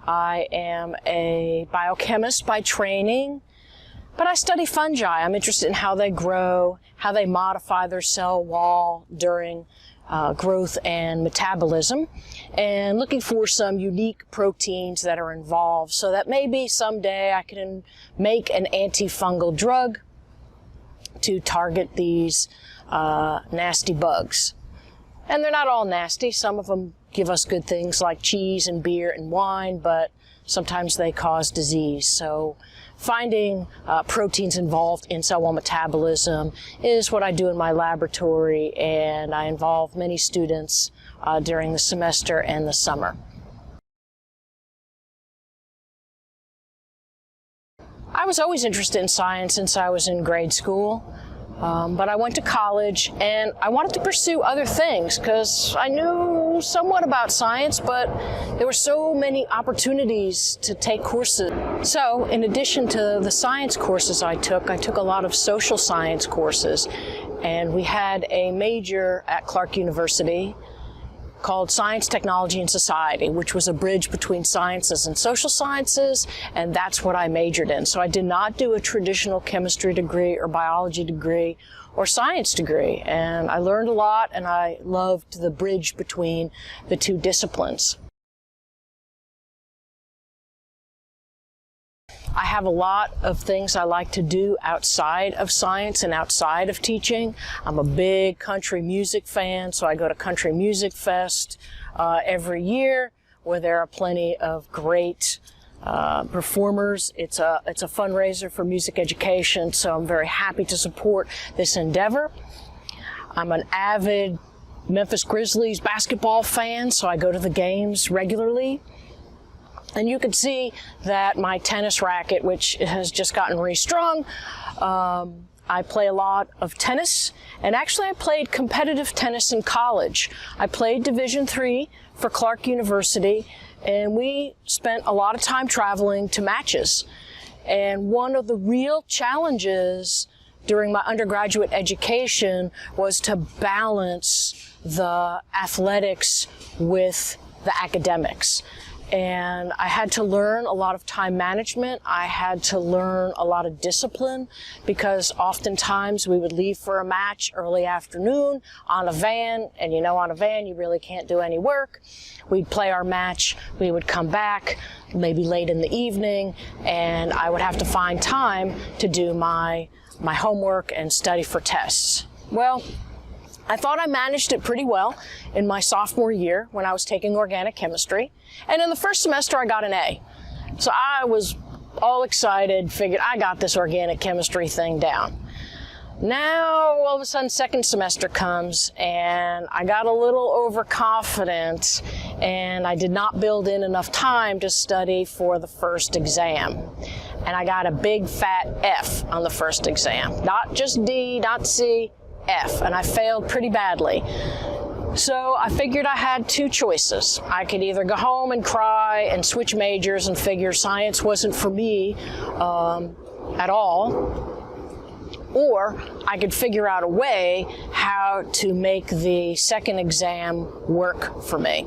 I am a biochemist by training, but I study fungi. I'm interested in how they grow, how they modify their cell wall during growth and metabolism, and looking for some unique proteins that are involved so that maybe someday I can make an antifungal drug to target these nasty bugs. And they're not all nasty. Some of them give us good things like cheese and beer and wine, but sometimes they cause disease. So finding proteins involved in cell wall metabolism is what I do in my laboratory, and I involve many students during the semester and the summer. I was always interested in science since I was in grade school. But I went to college and I wanted to pursue other things because I knew somewhat about science, but there were so many opportunities to take courses. So in addition to the science courses I took a lot of social science courses, and we had a major at Clark University called Science, Technology, and Society, which was a bridge between sciences and social sciences, and that's what I majored in. So I did not do a traditional chemistry degree or biology degree or science degree, and I learned a lot, and I loved the bridge between the two disciplines. I have a lot of things I like to do outside of science and outside of teaching. I'm a big country music fan, so I go to Country Music Fest every year, where there are plenty of great performers. It's a fundraiser for music education, so I'm very happy to support this endeavor. I'm an avid Memphis Grizzlies basketball fan, so I go to the games regularly. And you can see that my tennis racket, which has just gotten restrung, I play a lot of tennis, and actually I played competitive tennis in college. I played Division III for Clark University, and we spent a lot of time traveling to matches. And one of the real challenges during my undergraduate education was to balance the athletics with the academics. And I had to learn a lot of time management. I had to learn a lot of discipline, because oftentimes we would leave for a match early afternoon on a van, and you know, on a van you really can't do any work. We'd play our match, we would come back maybe late in the evening, and I would have to find time to do my homework and study for tests. Well, I thought I managed it pretty well in my sophomore year when I was taking organic chemistry. And in the first semester, I got an A. So I was all excited, figured I got this organic chemistry thing down. Now, all of a sudden, second semester comes, and I got a little overconfident, and I did not build in enough time to study for the first exam. And I got a big fat F on the first exam. Not just D, not C, F, and I failed pretty badly. So I figured I had two choices. I could either go home and cry and switch majors and figure science wasn't for me at all, or I could figure out a way how to make the second exam work for me.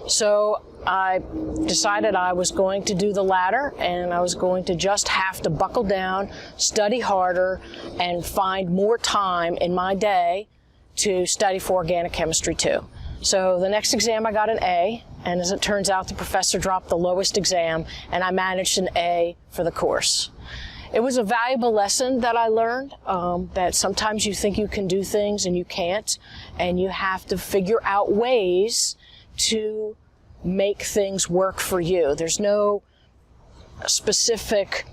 So I decided I was going to do the latter, and I was going to just have to buckle down, study harder, and find more time in my day to study for organic chemistry too. So the next exam I got an A, and as it turns out the professor dropped the lowest exam, and I managed an A for the course. It was a valuable lesson that I learned, that sometimes you think you can do things and you can't, and you have to figure out ways to make things work for you. There's no specific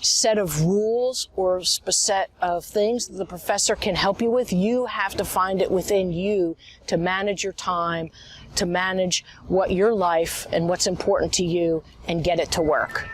set of rules or set of things that the professor can help you with. You have to find it within you to manage your time, to manage what your life and what's important to you, and get it to work.